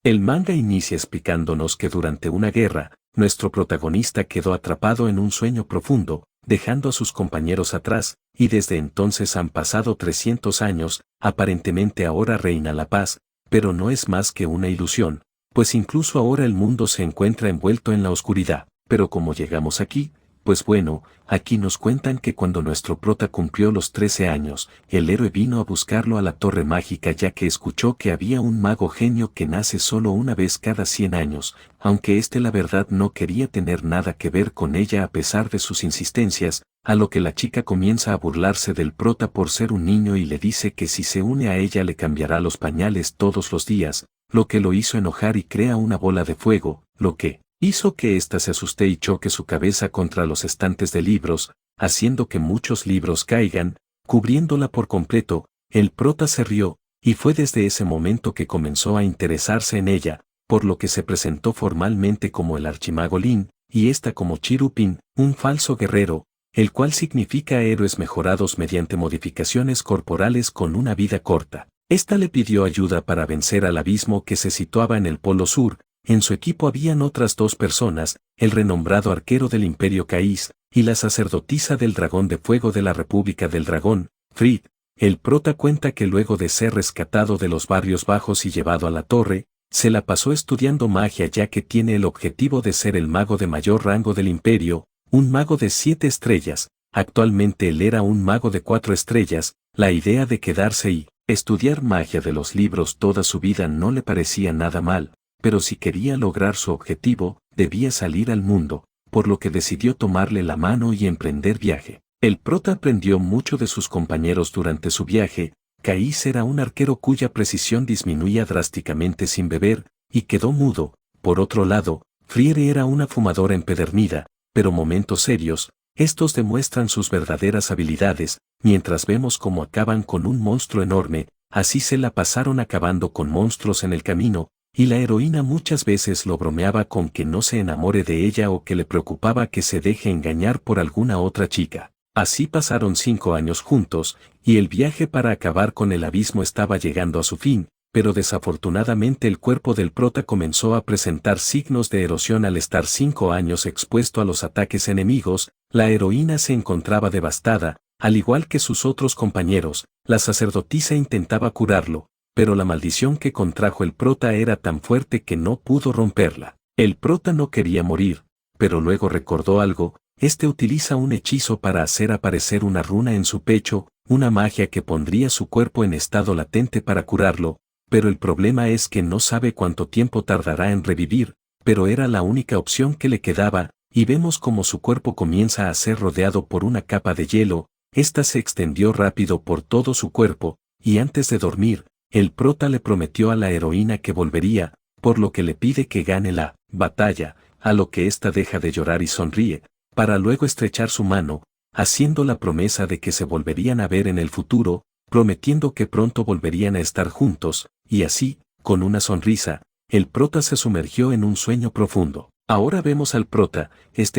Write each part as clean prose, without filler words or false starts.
El manga inicia explicándonos que durante una guerra, nuestro protagonista quedó atrapado en un sueño profundo, dejando a sus compañeros atrás, y desde entonces han pasado 300 años, aparentemente ahora reina la paz, pero no es más que una ilusión, pues incluso ahora el mundo se encuentra envuelto en la oscuridad. Pero ¿cómo llegamos aquí? Pues bueno, aquí nos cuentan que cuando nuestro prota cumplió los 13 años, el héroe vino a buscarlo a la Torre Mágica ya que escuchó que había un mago genio que nace solo una vez cada 100 años, aunque la verdad no quería tener nada que ver con ella a pesar de sus insistencias, a lo que la chica comienza a burlarse del prota por ser un niño y le dice que si se une a ella le cambiará los pañales todos los días, lo que lo hizo enojar y crea una bola de fuego, lo que hizo que ésta se asuste y choque su cabeza contra los estantes de libros, haciendo que muchos libros caigan, cubriéndola por completo. El prota se rió, y fue desde ese momento que comenzó a interesarse en ella, por lo que se presentó formalmente como el archimago Lin, y esta como Chirupin, un falso guerrero, el cual significa héroes mejorados mediante modificaciones corporales con una vida corta. Esta le pidió ayuda para vencer al abismo que se situaba en el Polo Sur. En su equipo habían otras 2 personas, el renombrado arquero del Imperio Caís, y la sacerdotisa del Dragón de Fuego de la República del Dragón, Frid. El prota cuenta que luego de ser rescatado de los barrios bajos y llevado a la torre, se la pasó estudiando magia ya que tiene el objetivo de ser el mago de mayor rango del Imperio, un mago de 7 estrellas. Actualmente él era un mago de 4 estrellas, la idea de quedarse y estudiar magia de los libros toda su vida no le parecía nada mal. Pero si quería lograr su objetivo, debía salir al mundo, por lo que decidió tomarle la mano y emprender viaje. El prota aprendió mucho de sus compañeros durante su viaje. Caís era un arquero cuya precisión disminuía drásticamente sin beber, y quedó mudo. Por otro lado, Friere era una fumadora empedernida, pero momentos serios, estos demuestran sus verdaderas habilidades, mientras vemos cómo acaban con un monstruo enorme, así se la pasaron acabando con monstruos en el camino. Y la heroína muchas veces lo bromeaba con que no se enamore de ella o que le preocupaba que se deje engañar por alguna otra chica. Así pasaron 5 años juntos, y el viaje para acabar con el abismo estaba llegando a su fin, pero desafortunadamente el cuerpo del prota comenzó a presentar signos de erosión al estar 5 años expuesto a los ataques enemigos. La heroína se encontraba devastada, al igual que sus otros compañeros. La sacerdotisa intentaba curarlo, pero la maldición que contrajo el prota era tan fuerte que no pudo romperla. El prota no quería morir, pero luego recordó algo. Utiliza un hechizo para hacer aparecer una runa en su pecho, una magia que pondría su cuerpo en estado latente para curarlo, pero el problema es que no sabe cuánto tiempo tardará en revivir, pero era la única opción que le quedaba, y vemos como su cuerpo comienza a ser rodeado por una capa de hielo. Esta se extendió rápido por todo su cuerpo, y antes de dormir, el prota le prometió a la heroína que volvería, por lo que le pide que gane la batalla, a lo que ésta deja de llorar y sonríe, para luego estrechar su mano, haciendo la promesa de que se volverían a ver en el futuro, prometiendo que pronto volverían a estar juntos, y así, con una sonrisa, el prota se sumergió en un sueño profundo. Ahora vemos al prota.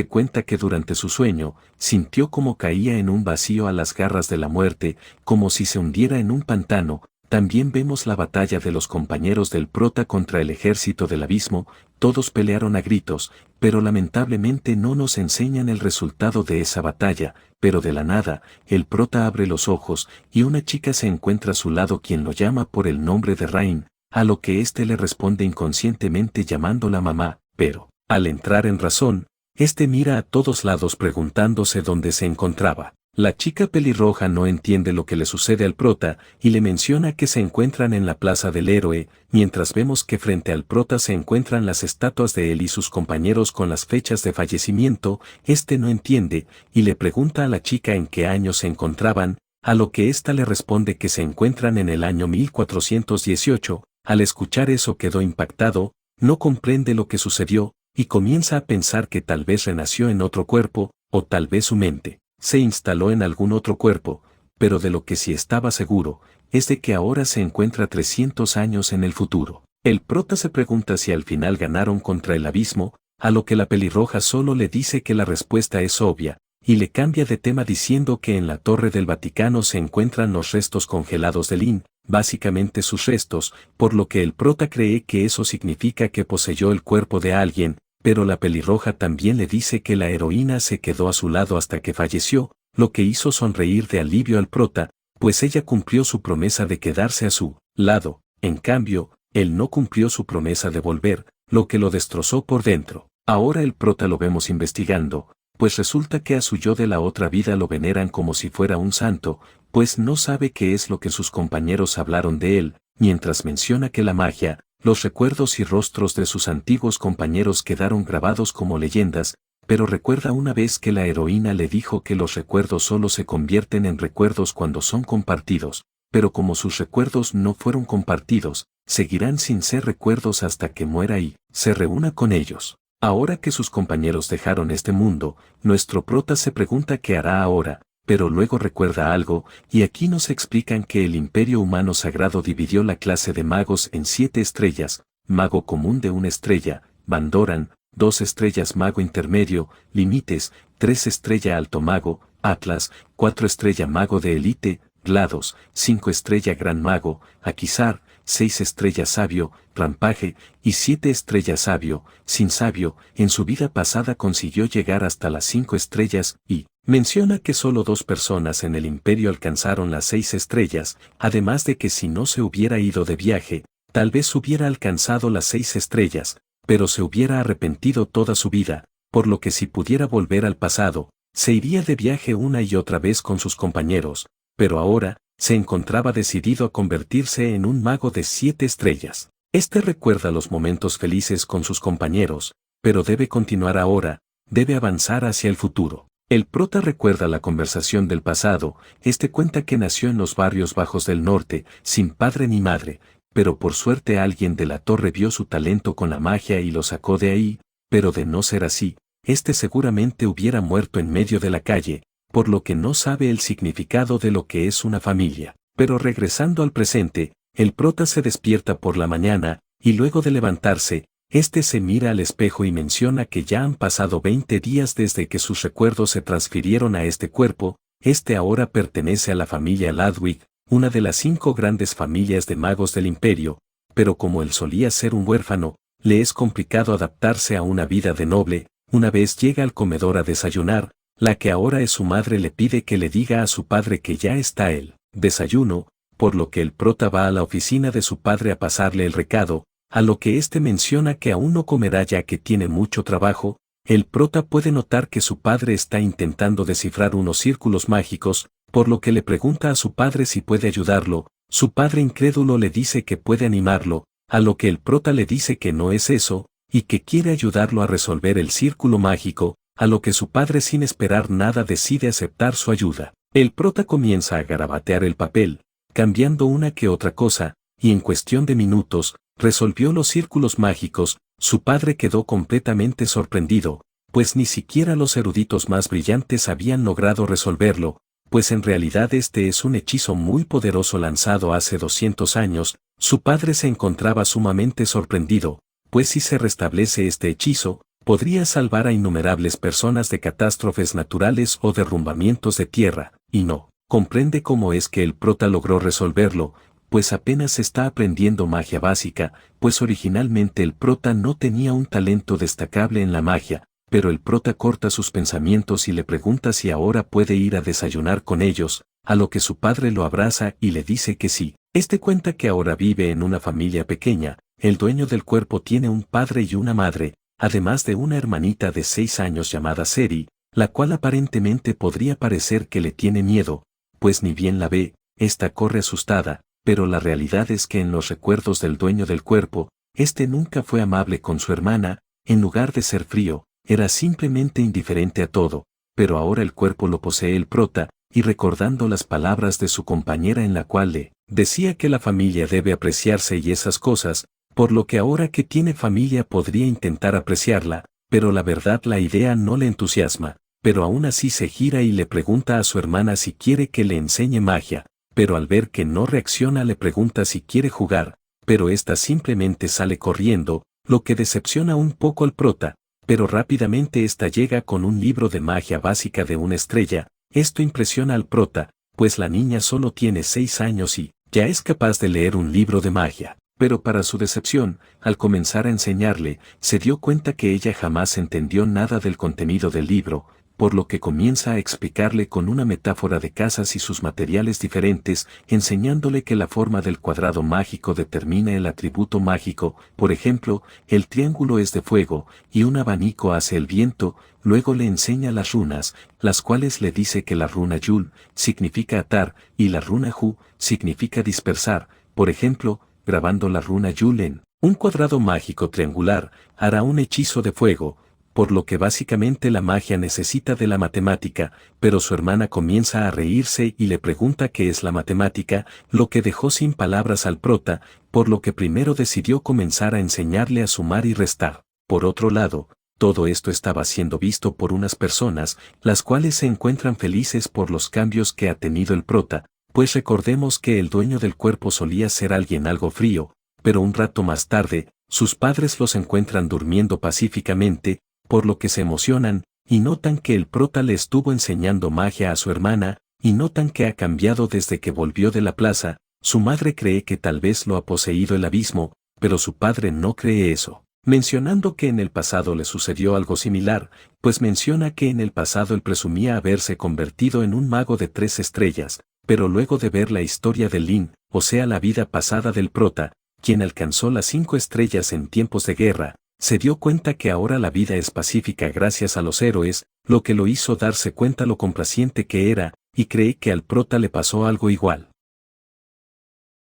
Cuenta que durante su sueño, sintió como caía en un vacío a las garras de la muerte, como si se hundiera en un pantano. También vemos la batalla de los compañeros del prota contra el ejército del abismo. Todos pelearon a gritos, pero lamentablemente no nos enseñan el resultado de esa batalla. Pero de la nada, el prota abre los ojos, y una chica se encuentra a su lado quien lo llama por el nombre de Rain, a lo que le responde inconscientemente llamándola mamá, pero, al entrar en razón, mira a todos lados preguntándose dónde se encontraba. La chica pelirroja no entiende lo que le sucede al prota, y le menciona que se encuentran en la plaza del héroe, mientras vemos que frente al prota se encuentran las estatuas de él y sus compañeros con las fechas de fallecimiento. No entiende, y le pregunta a la chica en qué año se encontraban, a lo que ésta le responde que se encuentran en el año 1418, al escuchar eso quedó impactado, no comprende lo que sucedió, y comienza a pensar que tal vez renació en otro cuerpo, o tal vez su mente se instaló en algún otro cuerpo, pero de lo que sí estaba seguro, es de que ahora se encuentra 300 años en el futuro. El prota se pregunta si al final ganaron contra el abismo, a lo que la pelirroja solo le dice que la respuesta es obvia, y le cambia de tema diciendo que en la Torre del Vaticano se encuentran los restos congelados de Lin. básicamente sus restos, por lo que el prota cree que eso significa que poseyó el cuerpo de alguien, pero la pelirroja también le dice que la heroína se quedó a su lado hasta que falleció, lo que hizo sonreír de alivio al prota, pues ella cumplió su promesa de quedarse a su lado. En cambio, él no cumplió su promesa de volver, lo que lo destrozó por dentro. Ahora el prota lo vemos investigando, pues resulta que a su yo de la otra vida lo veneran como si fuera un santo, pues no sabe qué es lo que sus compañeros hablaron de él, mientras menciona que la magia, los recuerdos y rostros de sus antiguos compañeros quedaron grabados como leyendas, pero recuerda una vez que la heroína le dijo que los recuerdos solo se convierten en recuerdos cuando son compartidos, pero como sus recuerdos no fueron compartidos, seguirán sin ser recuerdos hasta que muera y se reúna con ellos. Ahora que sus compañeros dejaron este mundo, nuestro prota se pregunta qué hará ahora, pero luego recuerda algo, y aquí nos explican que el Imperio Humano Sagrado dividió la clase de magos en 7 estrellas, mago común de 1 estrella, Bandoran, 2 estrellas mago intermedio, Limites, 3 estrella alto mago, Atlas, 4 estrella mago de élite, GLaDOS, 5 estrella gran mago, Aquisar, 6 estrellas sabio, Rampaje, y 7 estrellas sabio, sin sabio, en su vida pasada consiguió llegar hasta las 5 estrellas, y menciona que solo 2 personas en el imperio alcanzaron las 6 estrellas, además de que si no se hubiera ido de viaje, tal vez hubiera alcanzado las 6 estrellas, pero se hubiera arrepentido toda su vida, por lo que si pudiera volver al pasado, se iría de viaje una y otra vez con sus compañeros, pero ahora, se encontraba decidido a convertirse en un mago de 7 estrellas. Este recuerda los momentos felices con sus compañeros, pero debe continuar ahora, debe avanzar hacia el futuro. El prota recuerda la conversación del pasado, cuenta que nació en los barrios bajos del norte, sin padre ni madre, pero por suerte alguien de la torre vio su talento con la magia y lo sacó de ahí, pero de no ser así, seguramente hubiera muerto en medio de la calle, por lo que no sabe el significado de lo que es una familia. Pero regresando al presente, el prota se despierta por la mañana, y luego de levantarse, se mira al espejo y menciona que ya han pasado 20 días desde que sus recuerdos se transfirieron a este cuerpo. Ahora pertenece a la familia Ludwig, una de las 5 grandes familias de magos del imperio, pero como él solía ser un huérfano, le es complicado adaptarse a una vida de noble. Una vez llega al comedor a desayunar, la que ahora es su madre le pide que le diga a su padre que ya está el desayuno, por lo que el prota va a la oficina de su padre a pasarle el recado, a lo que menciona que aún no comerá ya que tiene mucho trabajo. El prota puede notar que su padre está intentando descifrar unos círculos mágicos, por lo que le pregunta a su padre si puede ayudarlo. Su padre incrédulo le dice que puede animarlo, a lo que el prota le dice que no es eso, y que quiere ayudarlo a resolver el círculo mágico, a lo que su padre sin esperar nada decide aceptar su ayuda. El prota comienza a garabatear el papel, cambiando una que otra cosa, y en cuestión de minutos, resolvió los círculos mágicos. Su padre quedó completamente sorprendido, pues ni siquiera los eruditos más brillantes habían logrado resolverlo, pues en realidad es un hechizo muy poderoso lanzado hace 200 años. Su padre se encontraba sumamente sorprendido, pues si se restablece este hechizo, podría salvar a innumerables personas de catástrofes naturales o derrumbamientos de tierra, y no comprende cómo es que el prota logró resolverlo, pues apenas está aprendiendo magia básica, pues originalmente el prota no tenía un talento destacable en la magia, pero el prota corta sus pensamientos y le pregunta si ahora puede ir a desayunar con ellos, a lo que su padre lo abraza y le dice que sí. Cuenta que ahora vive en una familia pequeña, el dueño del cuerpo tiene un padre y una madre, además de una hermanita de 6 años llamada Seri, la cual aparentemente podría parecer que le tiene miedo, pues ni bien la ve, esta corre asustada, pero la realidad es que en los recuerdos del dueño del cuerpo, nunca fue amable con su hermana, en lugar de ser frío, era simplemente indiferente a todo, pero ahora el cuerpo lo posee el prota, y recordando las palabras de su compañera en la cual le decía que la familia debe apreciarse y esas cosas, por lo que ahora que tiene familia podría intentar apreciarla, pero la verdad la idea no le entusiasma, pero aún así se gira y le pregunta a su hermana si quiere que le enseñe magia, pero al ver que no reacciona le pregunta si quiere jugar, pero esta simplemente sale corriendo, lo que decepciona un poco al prota, pero rápidamente esta llega con un libro de magia básica de 1 estrella. Esto impresiona al prota, pues la niña solo tiene 6 años y Ya es capaz de leer un libro de magia. Pero para su decepción, al comenzar a enseñarle, se dio cuenta que ella jamás entendió nada del contenido del libro, por lo que comienza a explicarle con una metáfora de casas y sus materiales diferentes, enseñándole que la forma del cuadrado mágico determina el atributo mágico, por ejemplo, el triángulo es de fuego, y un abanico hace el viento. Luego le enseña las runas, las cuales le dice que la runa Yul significa atar, y la runa Hu significa dispersar. Por ejemplo, grabando la runa Yul en un cuadrado mágico triangular, hará un hechizo de fuego, por lo que básicamente la magia necesita de la matemática, pero su hermana comienza a reírse y le pregunta qué es la matemática, lo que dejó sin palabras al prota, por lo que primero decidió comenzar a enseñarle a sumar y restar. Por otro lado, todo esto estaba siendo visto por unas personas, las cuales se encuentran felices por los cambios que ha tenido el prota, pues recordemos que el dueño del cuerpo solía ser alguien algo frío, pero un rato más tarde, sus padres los encuentran durmiendo pacíficamente, por lo que se emocionan, y notan que el prota le estuvo enseñando magia a su hermana, y notan que ha cambiado desde que volvió de la plaza. Su madre cree que tal vez lo ha poseído el abismo, pero su padre no cree eso, mencionando que en el pasado le sucedió algo similar, pues menciona que en el pasado él presumía haberse convertido en un mago de 3 estrellas, pero luego de ver la historia de Lin, o sea la vida pasada del prota, quien alcanzó las 5 estrellas en tiempos de guerra, se dio cuenta que ahora la vida es pacífica gracias a los héroes, lo que lo hizo darse cuenta lo complaciente que era, y cree que al prota le pasó algo igual.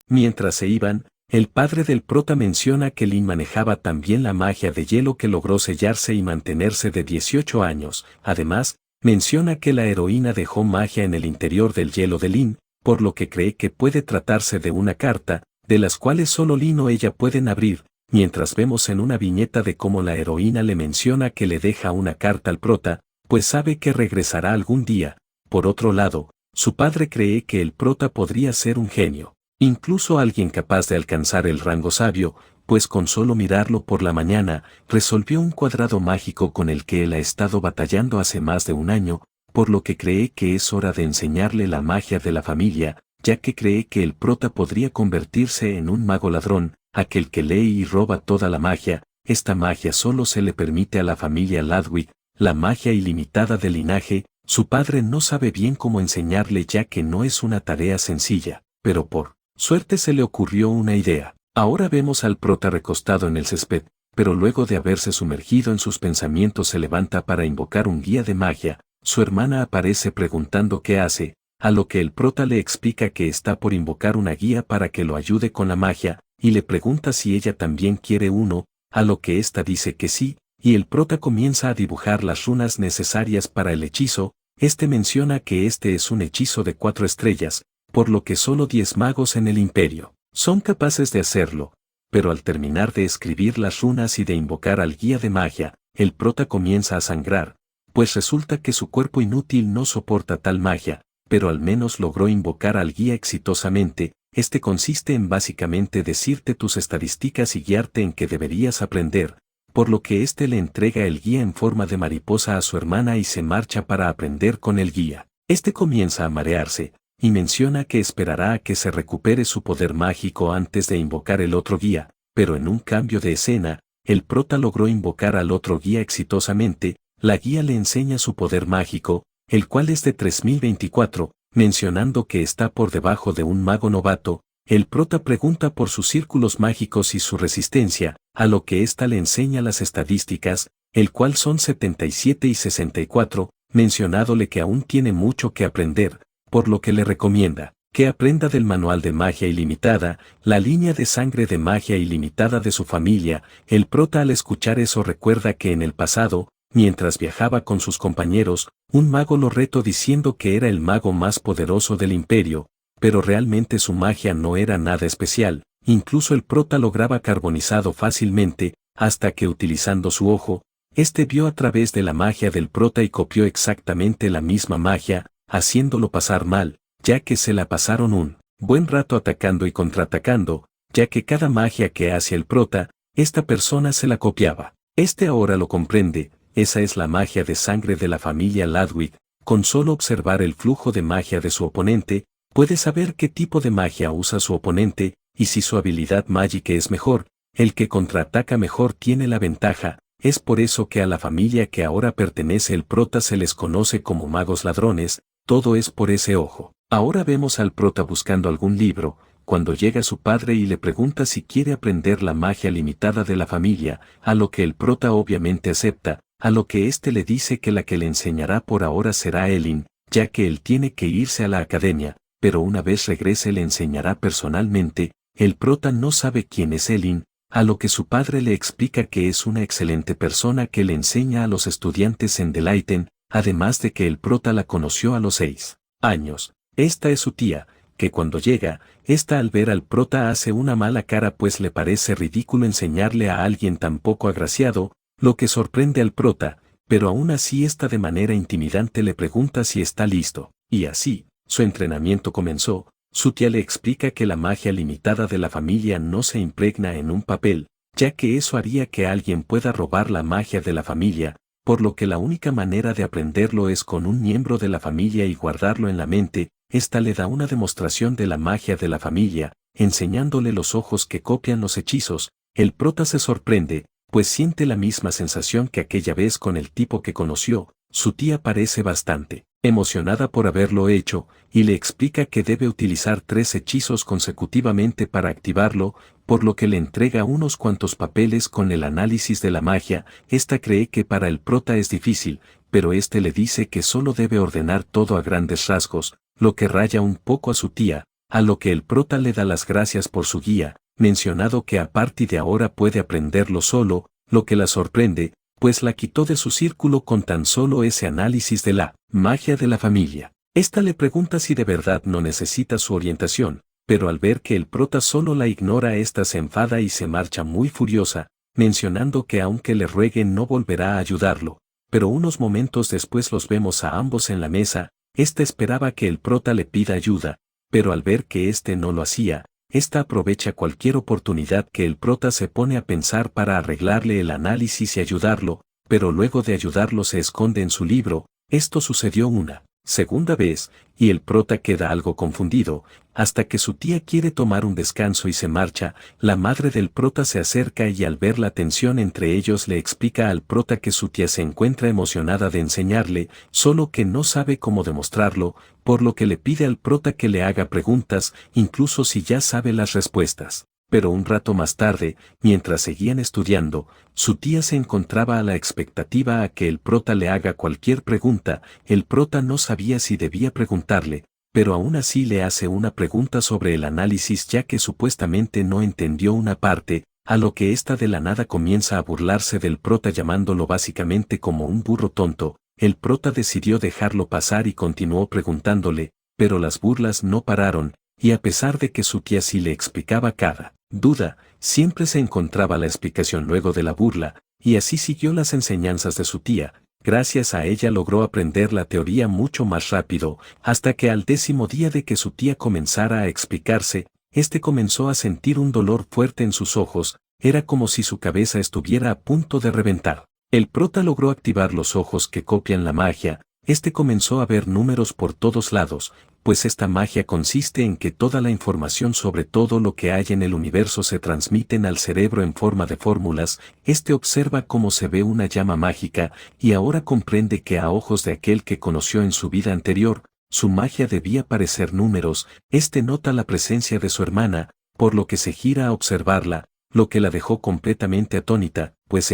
Mientras se iban, el padre del prota menciona que Lin manejaba también la magia de hielo que logró sellarse y mantenerse de 18 años. Además, menciona que la heroína dejó magia en el interior del hielo de Lin, por lo que cree que puede tratarse de una carta, de las cuales solo Lin o ella pueden abrir, mientras vemos en una viñeta de cómo la heroína le menciona que le deja una carta al prota, pues sabe que regresará algún día. Por otro lado, su padre cree que el prota podría ser un genio, incluso alguien capaz de alcanzar el rango sabio, pues con solo mirarlo por la mañana, resolvió un cuadrado mágico con el que él ha estado batallando hace más de un año, por lo que cree que es hora de enseñarle la magia de la familia, ya que cree que el prota podría convertirse en un mago ladrón, aquel que lee y roba toda la magia. Esta magia solo se le permite a la familia Ludwig, la magia ilimitada del linaje. Su padre no sabe bien cómo enseñarle ya que no es una tarea sencilla, pero por suerte se le ocurrió una idea. Ahora vemos al prota recostado en el césped, pero luego de haberse sumergido en sus pensamientos se levanta para invocar un guía de magia. Su hermana aparece preguntando qué hace, a lo que el prota le explica que está por invocar una guía para que lo ayude con la magia, y le pregunta si ella también quiere uno, a lo que ésta dice que sí, y el prota comienza a dibujar las runas necesarias para el hechizo. Este menciona que este es un hechizo de 4 estrellas, por lo que solo 10 magos en el imperio son capaces de hacerlo, pero al terminar de escribir las runas y de invocar al guía de magia, el prota comienza a sangrar, pues resulta que su cuerpo inútil no soporta tal magia, pero al menos logró invocar al guía exitosamente. Este consiste en básicamente decirte tus estadísticas y guiarte en qué deberías aprender, por lo que éste le entrega el guía en forma de mariposa a su hermana y se marcha para aprender con el guía. Este comienza a marearse, y menciona que esperará a que se recupere su poder mágico antes de invocar el otro guía, pero en un cambio de escena, el prota logró invocar al otro guía exitosamente. La guía le enseña su poder mágico, el cual es de 3024, mencionando que está por debajo de un mago novato. El prota pregunta por sus círculos mágicos y su resistencia, a lo que ésta le enseña las estadísticas, el cual son 77 y 64, mencionándole que aún tiene mucho que aprender, por lo que le recomienda que aprenda del manual de magia ilimitada, la línea de sangre de magia ilimitada de su familia. El prota al escuchar eso recuerda que en el pasado, mientras viajaba con sus compañeros, un mago lo retó diciendo que era el mago más poderoso del imperio, pero realmente su magia no era nada especial. Incluso el prota lograba carbonizado fácilmente, hasta que utilizando su ojo, este vio a través de la magia del prota y copió exactamente la misma magia, haciéndolo pasar mal, ya que se la pasaron un buen rato atacando y contraatacando, ya que cada magia que hacía el prota, esta persona se la copiaba. Este ahora lo comprende. Esa es la magia de sangre de la familia Ludwig. Con solo observar el flujo de magia de su oponente, puede saber qué tipo de magia usa su oponente, y si su habilidad mágica es mejor, el que contraataca mejor tiene la ventaja. Es por eso que a la familia que ahora pertenece el prota se les conoce como magos ladrones, todo es por ese ojo. Ahora vemos al prota buscando algún libro, cuando llega su padre y le pregunta si quiere aprender la magia limitada de la familia, a lo que el prota obviamente acepta, a lo que éste le dice que la que le enseñará por ahora será Elin, ya que él tiene que irse a la academia, pero una vez regrese le enseñará personalmente. El prota no sabe quién es Elin, a lo que su padre le explica que es una excelente persona que le enseña a los estudiantes en Delaiten, además de que el prota la conoció a los 6 años. Esta es su tía, que cuando llega, esta al ver al prota hace una mala cara pues le parece ridículo enseñarle a alguien tan poco agraciado, lo que sorprende al prota, pero aún así esta de manera intimidante le pregunta si está listo, y así, su entrenamiento comenzó. Su tía le explica que la magia limitada de la familia no se impregna en un papel, ya que eso haría que alguien pueda robar la magia de la familia, por lo que la única manera de aprenderlo es con un miembro de la familia y guardarlo en la mente. Esta le da una demostración de la magia de la familia, enseñándole los ojos que copian los hechizos. El prota se sorprende, pues siente la misma sensación que aquella vez con el tipo que conoció. Su tía parece bastante emocionada por haberlo hecho, y le explica que debe utilizar 3 hechizos consecutivamente para activarlo, por lo que le entrega unos cuantos papeles con el análisis de la magia. Esta cree que para el prota es difícil, pero este le dice que solo debe ordenar todo a grandes rasgos, lo que raya un poco a su tía, a lo que el prota le da las gracias por su guía, mencionado que a partir de ahora puede aprenderlo solo, lo que la sorprende, pues la quitó de su círculo con tan solo ese análisis de la magia de la familia. Esta le pregunta si de verdad no necesita su orientación, pero al ver que el prota solo la ignora, esta se enfada y se marcha muy furiosa, mencionando que aunque le ruegue no volverá a ayudarlo. Pero unos momentos después los vemos a ambos en la mesa. Esta esperaba que el prota le pida ayuda, pero al ver que este no lo hacía, esta aprovecha cualquier oportunidad que el prota se pone a pensar para arreglarle el análisis y ayudarlo, pero luego de ayudarlo se esconde en su libro. Esto sucedió una segunda vez, y el prota queda algo confundido, hasta que su tía quiere tomar un descanso y se marcha. La madre del prota se acerca y al ver la tensión entre ellos le explica al prota que su tía se encuentra emocionada de enseñarle, solo que no sabe cómo demostrarlo, por lo que le pide al prota que le haga preguntas, incluso si ya sabe las respuestas. Pero un rato más tarde, mientras seguían estudiando, su tía se encontraba a la expectativa a que el prota le haga cualquier pregunta. El prota no sabía si debía preguntarle, pero aún así le hace una pregunta sobre el análisis ya que supuestamente no entendió una parte, a lo que ésta de la nada comienza a burlarse del prota llamándolo básicamente como un burro tonto. El prota decidió dejarlo pasar y continuó preguntándole, pero las burlas no pararon, y a pesar de que su tía sí le explicaba cada duda, siempre se encontraba la explicación luego de la burla, y así siguió las enseñanzas de su tía. Gracias a ella logró aprender la teoría mucho más rápido, hasta que al 10º día de que su tía comenzara a explicarse, este comenzó a sentir un dolor fuerte en sus ojos. Era como si su cabeza estuviera a punto de reventar. El prota logró activar los ojos que copian la magia. Este comenzó a ver números por todos lados, pues esta magia consiste en que toda la información sobre todo lo que hay en el universo se transmiten al cerebro en forma de fórmulas. Este observa cómo se ve una llama mágica, y ahora comprende que a ojos de aquel que conoció en su vida anterior, su magia debía parecer números. Este nota la presencia de su hermana, por lo que se gira a observarla, lo que la dejó completamente atónita, pues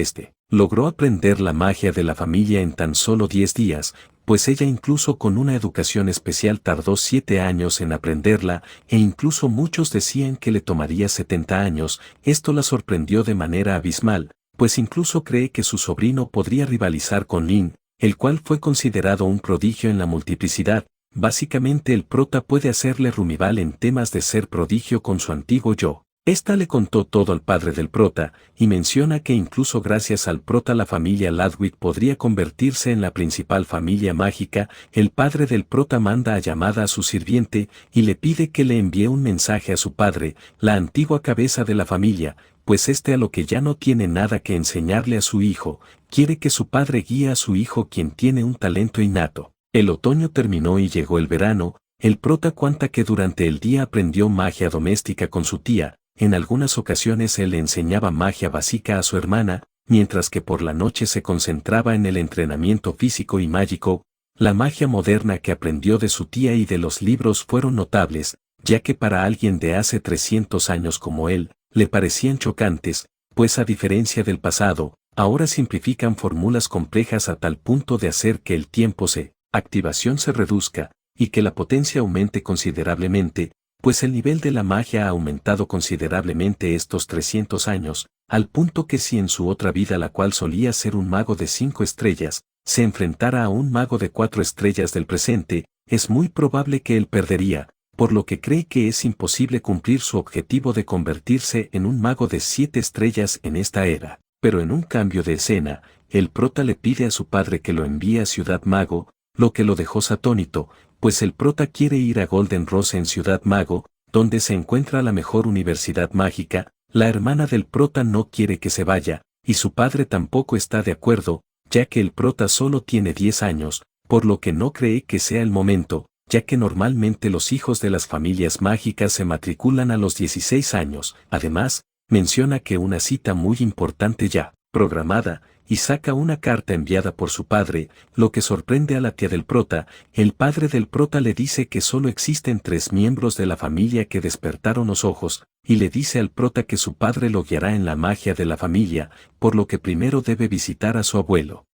logró aprender la magia de la familia en tan solo 10 días, pues ella incluso con una educación especial tardó 7 años en aprenderla, e incluso muchos decían que le tomaría 70 años. Esto la sorprendió de manera abismal, pues incluso cree que su sobrino podría rivalizar con Lin, el cual fue considerado un prodigio en la multiplicidad. Básicamente el prota puede hacerle rival en temas de ser prodigio con su antiguo yo. Esta le contó todo al padre del prota, y menciona que incluso gracias al prota la familia Ludwig podría convertirse en la principal familia mágica. El padre del prota manda a llamada a su sirviente, y le pide que le envíe un mensaje a su padre, la antigua cabeza de la familia, pues a lo que ya no tiene nada que enseñarle a su hijo, quiere que su padre guíe a su hijo quien tiene un talento innato. El otoño terminó y llegó el verano. el prota cuenta que durante el día aprendió magia doméstica con su tía, en algunas ocasiones él le enseñaba magia básica a su hermana, mientras que por la noche se concentraba en el entrenamiento físico y mágico. La magia moderna que aprendió de su tía y de los libros fueron notables, ya que para alguien de hace 300 años como él, le parecían chocantes, pues a diferencia del pasado, ahora simplifican fórmulas complejas a tal punto de hacer que el tiempo activación se reduzca, y que la potencia aumente considerablemente, pues el nivel de la magia ha aumentado considerablemente estos 300 años, al punto que si en su otra vida, la cual solía ser un mago de 5 estrellas, se enfrentara a un mago de 4 estrellas del presente, es muy probable que él perdería, por lo que cree que es imposible cumplir su objetivo de convertirse en un mago de 7 estrellas en esta era. Pero en un cambio de escena, el prota le pide a su padre que lo envíe a Ciudad Mago, lo que lo dejó atónito, pues el prota quiere ir a Golden Rose en Ciudad Mago, donde se encuentra la mejor universidad mágica. La hermana del prota no quiere que se vaya, y su padre tampoco está de acuerdo, ya que el prota solo tiene 10 años, por lo que no cree que sea el momento, ya que normalmente los hijos de las familias mágicas se matriculan a los 16 años. Además, menciona que una cita muy importante ya programada, y saca una carta enviada por su padre, lo que sorprende a la tía del prota. El padre del prota le dice que solo existen 3 miembros de la familia que despertaron los ojos, y le dice al prota que su padre lo guiará en la magia de la familia, por lo que primero debe visitar a su abuelo.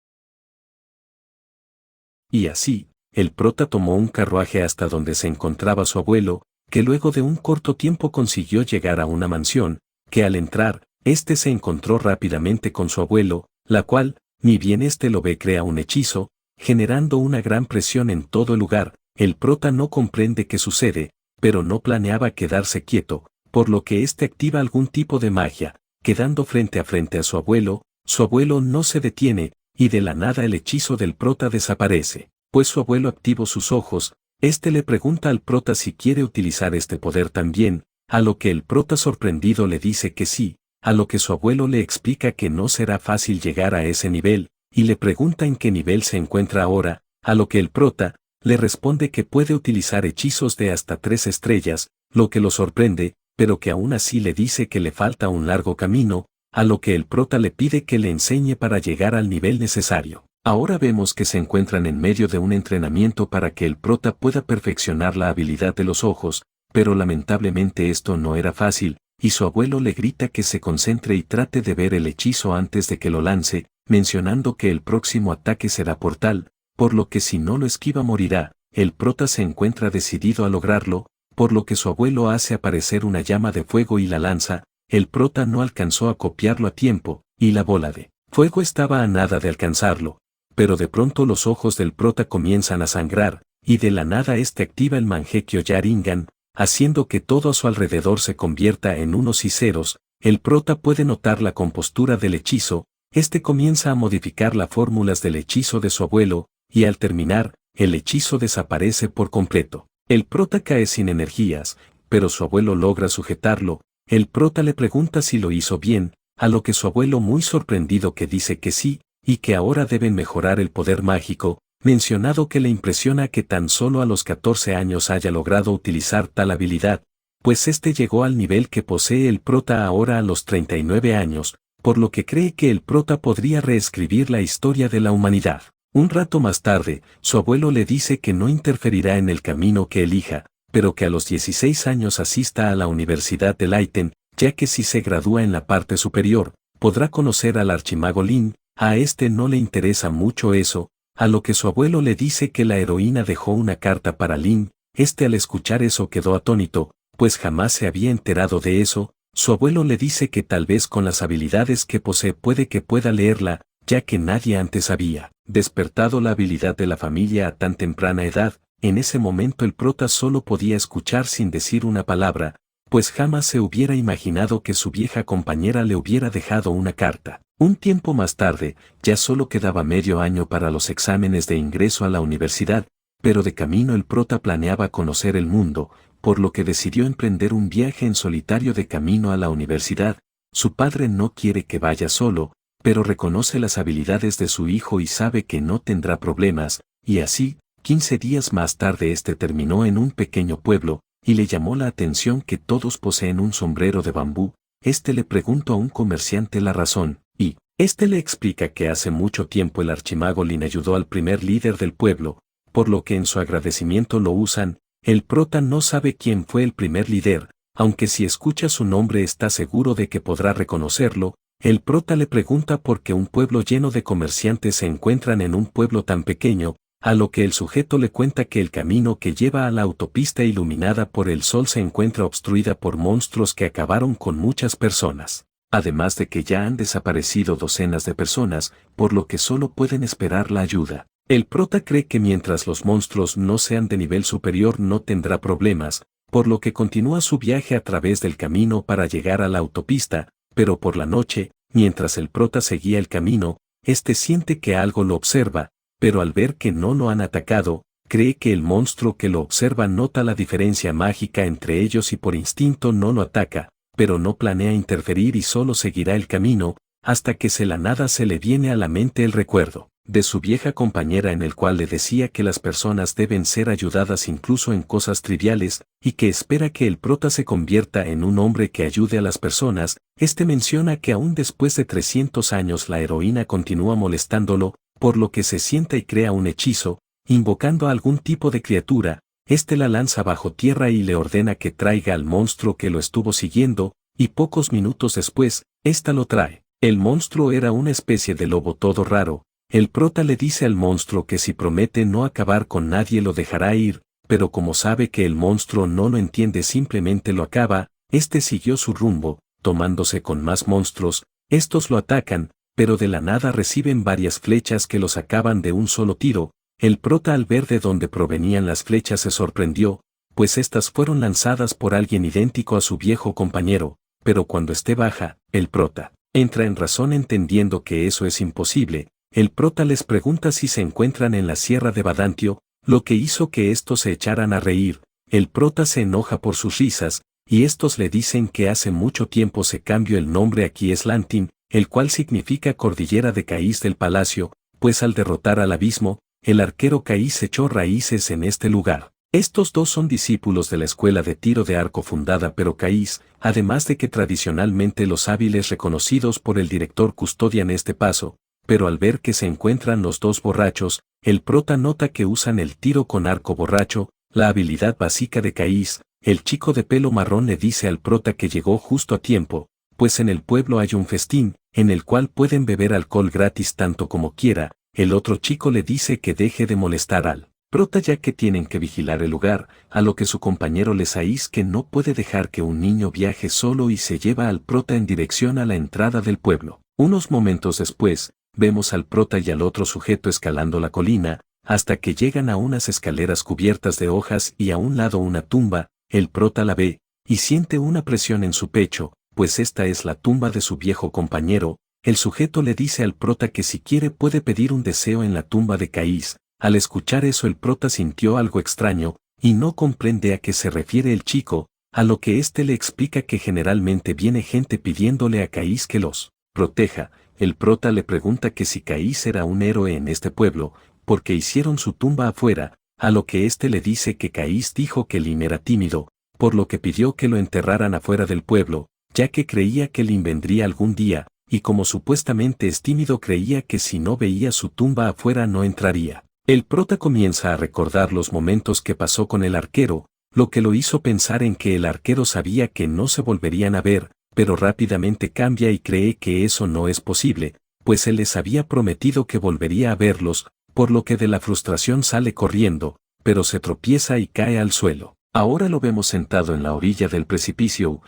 Y así, el prota tomó un carruaje hasta donde se encontraba su abuelo, que luego de un corto tiempo consiguió llegar a una mansión, que al entrar, este se encontró rápidamente con su abuelo, la cual, ni bien este lo ve, crea un hechizo, generando una gran presión en todo el lugar. El prota no comprende qué sucede, pero no planeaba quedarse quieto, por lo que este activa algún tipo de magia, quedando frente a su abuelo no se detiene, y de la nada el hechizo del prota desaparece, pues su abuelo activó sus ojos. Este le pregunta al prota si quiere utilizar este poder también, a lo que el prota sorprendido le dice que sí, a lo que su abuelo le explica que no será fácil llegar a ese nivel, y le pregunta en qué nivel se encuentra ahora, a lo que el prota le responde que puede utilizar hechizos de hasta 3 estrellas, lo que lo sorprende, pero que aún así le dice que le falta un largo camino, a lo que el prota le pide que le enseñe para llegar al nivel necesario. Ahora vemos que se encuentran en medio de un entrenamiento para que el prota pueda perfeccionar la habilidad de los ojos, pero lamentablemente esto no era fácil, y su abuelo le grita que se concentre y trate de ver el hechizo antes de que lo lance, mencionando que el próximo ataque será portal, por lo que si no lo esquiva morirá. El prota se encuentra decidido a lograrlo, por lo que su abuelo hace aparecer una llama de fuego y la lanza. El prota no alcanzó a copiarlo a tiempo, y la bola de fuego estaba a nada de alcanzarlo, pero de pronto los ojos del prota comienzan a sangrar, y de la nada este activa el Mangekyo Sharingan, haciendo que todo a su alrededor se convierta en unos y ceros. El prota puede notar la compostura del hechizo, este comienza a modificar las fórmulas del hechizo de su abuelo, y al terminar, el hechizo desaparece por completo. El prota cae sin energías, pero su abuelo logra sujetarlo. El prota le pregunta si lo hizo bien, a lo que su abuelo muy sorprendido que dice que sí, y que ahora deben mejorar el poder mágico, mencionado que le impresiona que tan solo a los 14 años haya logrado utilizar tal habilidad, pues este llegó al nivel que posee el prota ahora a los 39 años, por lo que cree que el prota podría reescribir la historia de la humanidad. Un rato más tarde, su abuelo le dice que no interferirá en el camino que elija, pero que a los 16 años asista a la Universidad de Leiden, ya que si se gradúa en la parte superior, podrá conocer al archimago Lin. A este no le interesa mucho eso, a lo que su abuelo le dice que la heroína dejó una carta para Lin. Este al escuchar eso quedó atónito, pues jamás se había enterado de eso. Su abuelo le dice que tal vez con las habilidades que posee puede que pueda leerla, ya que nadie antes había despertado la habilidad de la familia a tan temprana edad. En ese momento el prota solo podía escuchar sin decir una palabra, pues jamás se hubiera imaginado que su vieja compañera le hubiera dejado una carta. Un tiempo más tarde, ya solo quedaba medio año para los exámenes de ingreso a la universidad, pero de camino el prota planeaba conocer el mundo, por lo que decidió emprender un viaje en solitario de camino a la universidad. Su padre no quiere que vaya solo, pero reconoce las habilidades de su hijo y sabe que no tendrá problemas, y así, 15 días más tarde terminó en un pequeño pueblo, y le llamó la atención que todos poseen un sombrero de bambú. Le preguntó a un comerciante la razón, y le explica que hace mucho tiempo el archimago Lin ayudó al primer líder del pueblo, por lo que en su agradecimiento lo usan. El prota no sabe quién fue el primer líder, aunque si escucha su nombre está seguro de que podrá reconocerlo. El prota le pregunta por qué un pueblo lleno de comerciantes se encuentran en un pueblo tan pequeño, a lo que el sujeto le cuenta que el camino que lleva a la autopista iluminada por el sol se encuentra obstruida por monstruos que acabaron con muchas personas, además de que ya han desaparecido docenas de personas, por lo que solo pueden esperar la ayuda. El prota cree que mientras los monstruos no sean de nivel superior no tendrá problemas, por lo que continúa su viaje a través del camino para llegar a la autopista, pero por la noche, mientras el prota seguía el camino, siente que algo lo observa, pero al ver que no lo han atacado, cree que el monstruo que lo observa nota la diferencia mágica entre ellos y por instinto no lo ataca, pero no planea interferir y solo seguirá el camino, hasta que la nada se le viene a la mente el recuerdo de su vieja compañera en el cual le decía que las personas deben ser ayudadas incluso en cosas triviales, y que espera que el prota se convierta en un hombre que ayude a las personas. Menciona que aún después de 300 años la heroína continúa molestándolo, por lo que se sienta y crea un hechizo, invocando a algún tipo de criatura. La lanza bajo tierra y le ordena que traiga al monstruo que lo estuvo siguiendo, y pocos minutos después, lo trae. El monstruo era una especie de lobo todo raro. El prota le dice al monstruo que si promete no acabar con nadie lo dejará ir, pero como sabe que el monstruo no lo entiende simplemente lo acaba. Siguió su rumbo, tomándose con más monstruos. Estos lo atacan, pero de la nada reciben varias flechas que los acaban de un solo tiro. El prota al ver de dónde provenían las flechas se sorprendió, pues estas fueron lanzadas por alguien idéntico a su viejo compañero, pero cuando baja, el prota entra en razón entendiendo que eso es imposible. El prota les pregunta si se encuentran en la sierra de Badantio, lo que hizo que estos se echaran a reír. El prota se enoja por sus risas, y estos le dicen que hace mucho tiempo se cambió el nombre a Kieslantin, el cual significa Cordillera de Caís del Palacio, pues al derrotar al abismo, el arquero Caís echó raíces en este lugar. Estos dos son discípulos de la escuela de tiro de arco fundada por Caís, además de que tradicionalmente los hábiles reconocidos por el director custodian paso. Pero al ver que se encuentran los dos borrachos, el prota nota que usan el tiro con arco borracho, la habilidad básica de Caís. El chico de pelo marrón le dice al prota que llegó justo a tiempo, pues en el pueblo hay un festín, en el cual pueden beber alcohol gratis tanto como quiera. El otro chico le dice que deje de molestar al prota ya que tienen que vigilar el lugar, a lo que su compañero le dice que no puede dejar que un niño viaje solo y se lleva al prota en dirección a la entrada del pueblo. Unos momentos después, vemos al prota y al otro sujeto escalando la colina, hasta que llegan a unas escaleras cubiertas de hojas y a un lado una tumba. El prota la ve, y siente una presión en su pecho, pues esta es la tumba de su viejo compañero. El sujeto le dice al prota que si quiere puede pedir un deseo en la tumba de Caís. Al escuchar eso el prota sintió algo extraño, y no comprende a qué se refiere el chico, a lo que le explica que generalmente viene gente pidiéndole a Caís que los proteja. El prota le pregunta que si Caís era un héroe en este pueblo, porque hicieron su tumba afuera, a lo que le dice que Caís dijo que Lin era tímido, por lo que pidió que lo enterraran afuera del pueblo, ya que creía que Lin vendría algún día, y como supuestamente es tímido creía que si no veía su tumba afuera no entraría. El prota comienza a recordar los momentos que pasó con el arquero, lo que lo hizo pensar en que el arquero sabía que no se volverían a ver, pero rápidamente cambia y cree que eso no es posible, pues él les había prometido que volvería a verlos, por lo que de la frustración sale corriendo, pero se tropieza y cae al suelo. Ahora lo vemos sentado en la orilla del precipicio.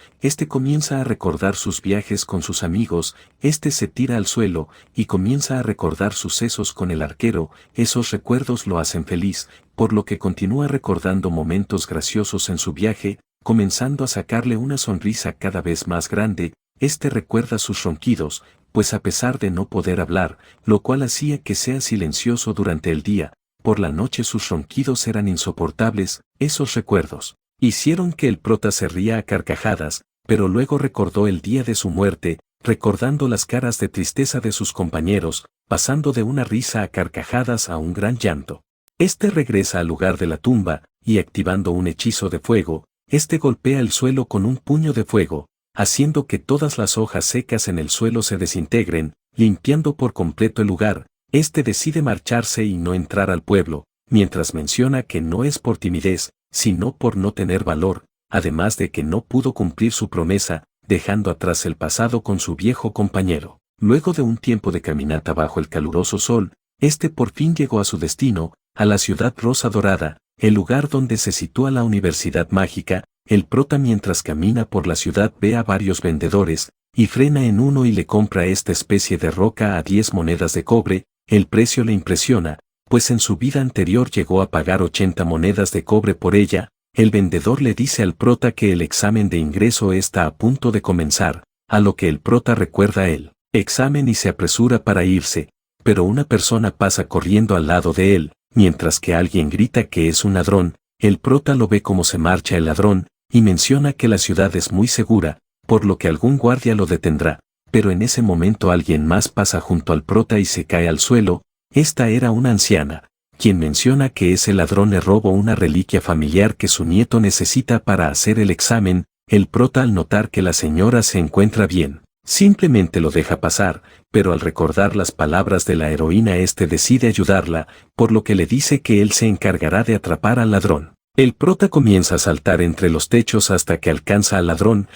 Comienza a recordar sus viajes con sus amigos. Se tira al suelo y comienza a recordar sucesos con el arquero. Esos recuerdos lo hacen feliz, por lo que continúa recordando momentos graciosos en su viaje, comenzando a sacarle una sonrisa cada vez más grande. Recuerda sus ronquidos, pues a pesar de no poder hablar, lo cual hacía que sea silencioso durante el día, por la noche sus ronquidos eran insoportables. Esos recuerdos hicieron que el prota se ría a carcajadas, pero luego recordó el día de su muerte, recordando las caras de tristeza de sus compañeros, pasando de una risa a carcajadas a un gran llanto. Este regresa al lugar de la tumba, y activando un hechizo de fuego, este golpea el suelo con un puño de fuego, haciendo que todas las hojas secas en el suelo se desintegren, limpiando por completo el lugar. Este decide marcharse y no entrar al pueblo, mientras menciona que no es por timidez, sino por no tener valor, además de que no pudo cumplir su promesa, dejando atrás el pasado con su viejo compañero. Luego de un tiempo de caminata bajo el caluroso sol, este por fin llegó a su destino, a la ciudad rosa dorada, el lugar donde se sitúa la Universidad Mágica. El prota mientras camina por la ciudad ve a varios vendedores, y frena en uno y le compra esta especie de roca a 10 monedas de cobre. El precio le impresiona, pues en su vida anterior llegó a pagar 80 monedas de cobre por ella. El vendedor le dice al prota que el examen de ingreso está a punto de comenzar, a lo que el prota recuerda el examen y se apresura para irse, pero una persona pasa corriendo al lado de él, mientras que alguien grita que es un ladrón. El prota lo ve como se marcha el ladrón, y menciona que la ciudad es muy segura, por lo que algún guardia lo detendrá, pero en ese momento alguien más pasa junto al prota y se cae al suelo. Esta era una anciana, quien menciona que ese ladrón le robó una reliquia familiar que su nieto necesita para hacer el examen. El prota, al notar que la señora se encuentra bien, simplemente lo deja pasar, pero al recordar las palabras de la heroína decide ayudarla, por lo que le dice que él se encargará de atrapar al ladrón. El prota comienza a saltar entre los techos hasta que alcanza al ladrón.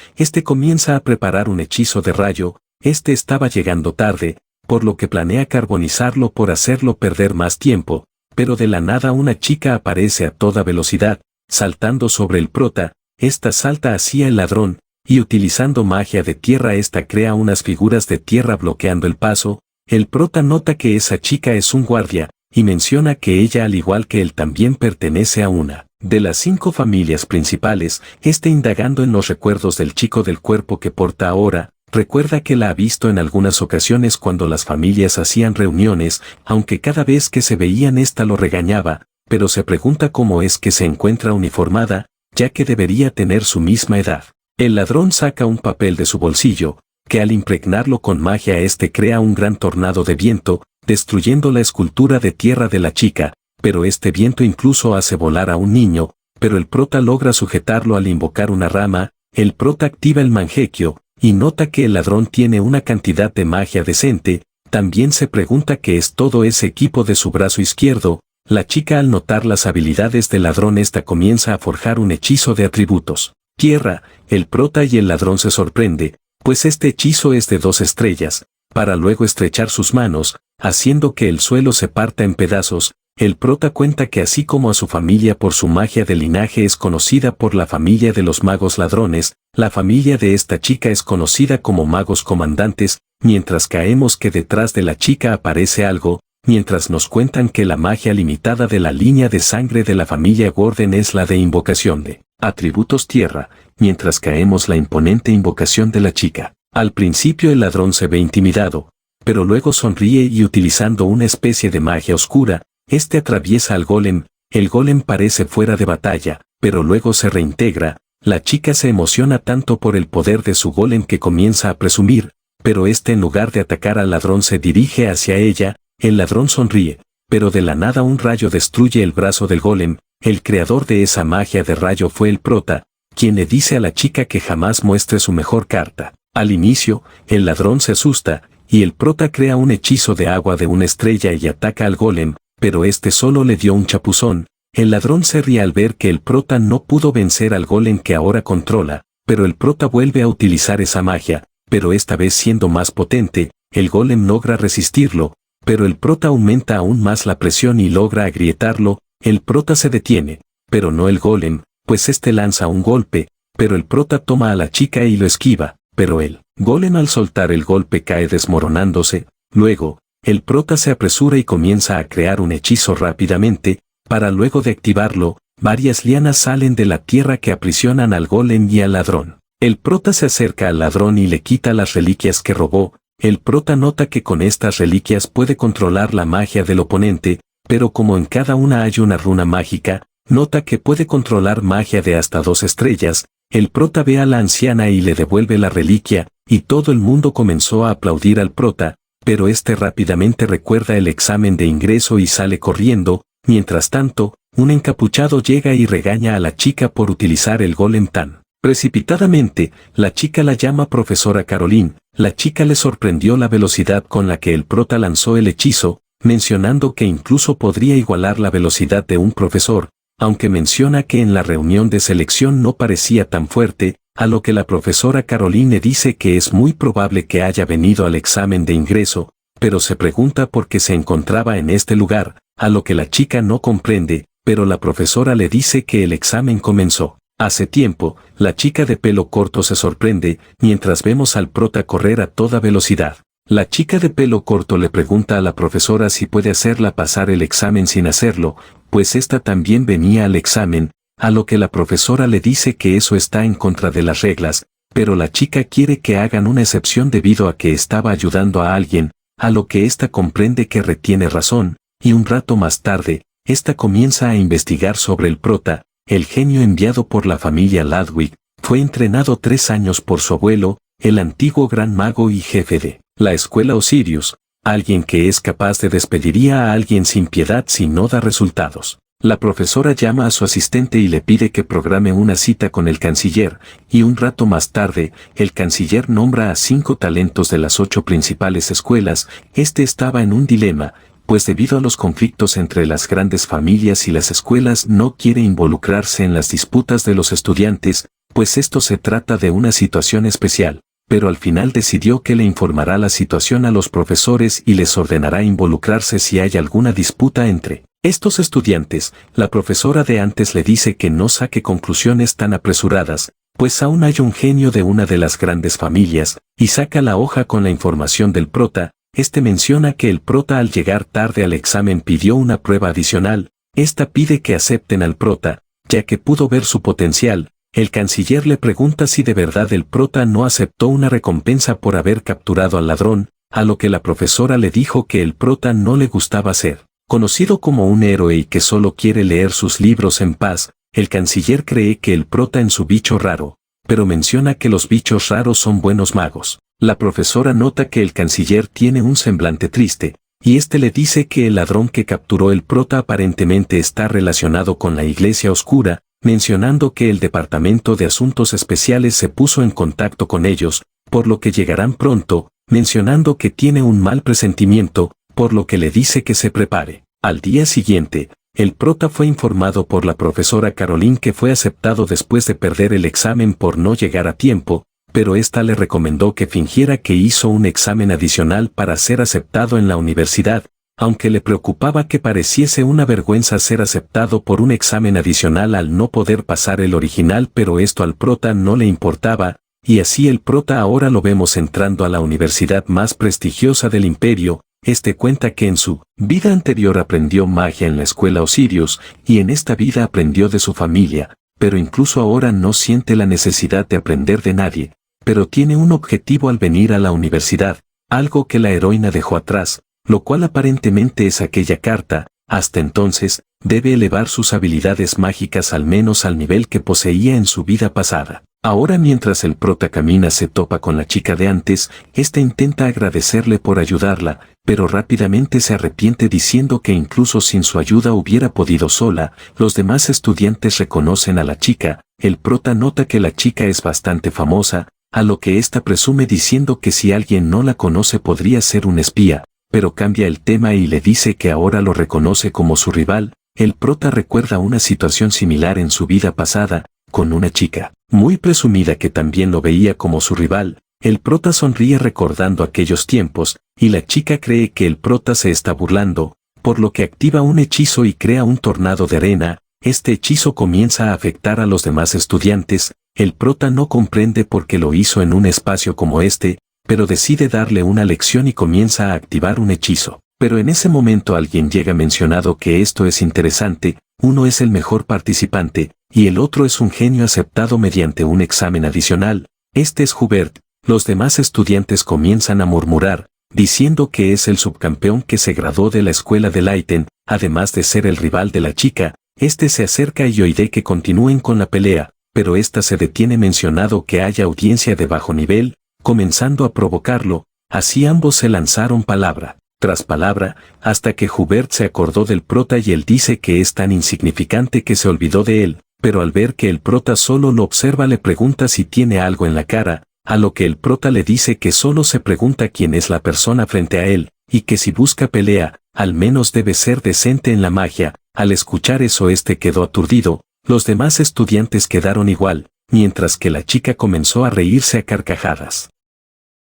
Comienza a preparar un hechizo de rayo. Estaba llegando tarde, por lo que planea carbonizarlo por hacerlo perder más tiempo, pero de la nada una chica aparece a toda velocidad, saltando sobre el prota. Salta hacia el ladrón, y utilizando magia de tierra crea unas figuras de tierra bloqueando el paso. El prota nota que esa chica es un guardia, y menciona que ella, al igual que él, también pertenece a una de las 5 familias principales. Indagando en los recuerdos del chico del cuerpo que porta ahora, recuerda que la ha visto en algunas ocasiones cuando las familias hacían reuniones, aunque cada vez que se veían lo regañaba, pero se pregunta cómo es que se encuentra uniformada, ya que debería tener su misma edad. El ladrón saca un papel de su bolsillo, que al impregnarlo con magia crea un gran tornado de viento, destruyendo la escultura de tierra de la chica, pero viento incluso hace volar a un niño, pero el prota logra sujetarlo al invocar una rama. El prota activa el mangequio, y nota que el ladrón tiene una cantidad de magia decente. También se pregunta qué es todo ese equipo de su brazo izquierdo. La chica, al notar las habilidades del ladrón, comienza a forjar un hechizo de atributos tierra. El prota y el ladrón se sorprende, pues hechizo es de 2 estrellas, para luego estrechar sus manos, haciendo que el suelo se parta en pedazos. El prota cuenta que así como a su familia por su magia de linaje es conocida por la familia de los magos ladrones, la familia de esta chica es conocida como magos comandantes. Mientras caemos que detrás de la chica aparece algo, mientras nos cuentan que la magia limitada de la línea de sangre de la familia Gordon es la de invocación de atributos tierra, mientras caemos la imponente invocación de la chica. Al principio el ladrón se ve intimidado, pero luego sonríe y utilizando una especie de magia oscura, atraviesa al golem. El golem parece fuera de batalla, pero luego se reintegra. La chica se emociona tanto por el poder de su golem que comienza a presumir, pero en lugar de atacar al ladrón se dirige hacia ella. El ladrón sonríe, pero de la nada un rayo destruye el brazo del golem. El creador de esa magia de rayo fue el prota, quien le dice a la chica que jamás muestre su mejor carta. Al inicio, el ladrón se asusta, y el prota crea un hechizo de agua de una estrella y ataca al golem, pero solo le dio un chapuzón. El ladrón se ríe al ver que el prota no pudo vencer al golem que ahora controla, pero el prota vuelve a utilizar esa magia, pero esta vez siendo más potente. El golem logra resistirlo, pero el prota aumenta aún más la presión y logra agrietarlo. El prota se detiene, pero no el golem, pues lanza un golpe, pero el prota toma a la chica y lo esquiva, pero el golem al soltar el golpe cae desmoronándose. Luego, el prota se apresura y comienza a crear un hechizo rápidamente, para luego de activarlo, varias lianas salen de la tierra que aprisionan al golem y al ladrón. El prota se acerca al ladrón y le quita las reliquias que robó. El prota nota que con estas reliquias puede controlar la magia del oponente, pero como en cada una hay una runa mágica, nota que puede controlar magia de hasta 2 estrellas. El prota ve a la anciana y le devuelve la reliquia, y todo el mundo comenzó a aplaudir al prota, pero rápidamente recuerda el examen de ingreso y sale corriendo. Mientras tanto, un encapuchado llega y regaña a la chica por utilizar el golem tan precipitadamente. La chica la llama profesora Caroline. La chica le sorprendió la velocidad con la que el prota lanzó el hechizo, mencionando que incluso podría igualar la velocidad de un profesor, aunque menciona que en la reunión de selección no parecía tan fuerte, a lo que la profesora Caroline dice que es muy probable que haya venido al examen de ingreso, pero se pregunta por qué se encontraba en este lugar, a lo que la chica no comprende, pero la profesora le dice que el examen comenzó hace tiempo. La chica de pelo corto se sorprende, mientras vemos al prota correr a toda velocidad. La chica de pelo corto le pregunta a la profesora si puede hacerla pasar el examen sin hacerlo, pues esta también venía al examen, a lo que la profesora le dice que eso está en contra de las reglas, pero la chica quiere que hagan una excepción debido a que estaba ayudando a alguien, a lo que ésta comprende que retiene razón, y un rato más tarde, ésta comienza a investigar sobre el prota. El genio enviado por la familia Ludwig fue entrenado 3 años por su abuelo, el antiguo gran mago y jefe de la escuela Osirius, alguien que es capaz de despediría a alguien sin piedad si no da resultados. La profesora llama a su asistente y le pide que programe una cita con el canciller, y un rato más tarde, el canciller nombra a 5 talentos de las 8 principales escuelas. Este estaba en un dilema, pues debido a los conflictos entre las grandes familias y las escuelas no quiere involucrarse en las disputas de los estudiantes, pues esto se trata de una situación especial, pero al final decidió que le informará la situación a los profesores y les ordenará involucrarse si hay alguna disputa entre estos estudiantes. La profesora de antes le dice que no saque conclusiones tan apresuradas, pues aún hay un genio de una de las grandes familias, y saca la hoja con la información del prota. Este menciona que el prota al llegar tarde al examen pidió una prueba adicional. Esta pide que acepten al prota, ya que pudo ver su potencial. El canciller le pregunta si de verdad el prota no aceptó una recompensa por haber capturado al ladrón, a lo que la profesora le dijo que el prota no le gustaba ser conocido como un héroe y que solo quiere leer sus libros en paz. El canciller cree que el prota en su bicho raro, pero menciona que los bichos raros son buenos magos. La profesora nota que el canciller tiene un semblante triste, y este le dice que el ladrón que capturó el prota aparentemente está relacionado con la Iglesia Oscura, mencionando que el Departamento de Asuntos Especiales se puso en contacto con ellos, por lo que llegarán pronto, mencionando que tiene un mal presentimiento, por lo que le dice que se prepare. Al día siguiente, el prota fue informado por la profesora Caroline que fue aceptado después de perder el examen por no llegar a tiempo, pero ésta le recomendó que fingiera que hizo un examen adicional para ser aceptado en la universidad, aunque le preocupaba que pareciese una vergüenza ser aceptado por un examen adicional al no poder pasar el original, pero esto al prota no le importaba, y así el prota ahora lo vemos entrando a la universidad más prestigiosa del imperio. Este cuenta que en su vida anterior aprendió magia en la escuela Osirius, y en esta vida aprendió de su familia, pero incluso ahora no siente la necesidad de aprender de nadie. Pero tiene un objetivo al venir a la universidad, algo que la heroína dejó atrás, lo cual aparentemente es aquella carta. Hasta entonces, debe elevar sus habilidades mágicas al menos al nivel que poseía en su vida pasada. Ahora mientras el prota camina se topa con la chica de antes, esta intenta agradecerle por ayudarla, pero rápidamente se arrepiente diciendo que incluso sin su ayuda hubiera podido sola. Los demás estudiantes reconocen a la chica. El prota nota que la chica es bastante famosa, a lo que ésta presume diciendo que si alguien no la conoce podría ser un espía, pero cambia el tema y le dice que ahora lo reconoce como su rival. El prota recuerda una situación similar en su vida pasada, con una chica muy presumida que también lo veía como su rival. El prota sonríe recordando aquellos tiempos, y la chica cree que el prota se está burlando, por lo que activa un hechizo y crea un tornado de arena. Este hechizo comienza a afectar a los demás estudiantes. El prota no comprende por qué lo hizo en un espacio como este, pero decide darle una lección y comienza a activar un hechizo. Pero en ese momento alguien llega mencionado que esto es interesante. Uno es el mejor participante, y el otro es un genio aceptado mediante un examen adicional. Este es Hubert. Los demás estudiantes comienzan a murmurar, diciendo que es el subcampeón que se graduó de la escuela de Leiden. Además de ser el rival de la chica, este se acerca y oirá que continúen con la pelea, pero esta se detiene mencionado que haya audiencia de bajo nivel, comenzando a provocarlo. Así ambos se lanzaron palabra. tras palabra, hasta que Hubert se acordó del prota y él dice que es tan insignificante que se olvidó de él, pero al ver que el prota solo lo observa le pregunta si tiene algo en la cara, a lo que el prota le dice que solo se pregunta quién es la persona frente a él, y que si busca pelea, al menos debe ser decente en la magia. Al escuchar eso quedó aturdido, los demás estudiantes quedaron igual, mientras que la chica comenzó a reírse a carcajadas.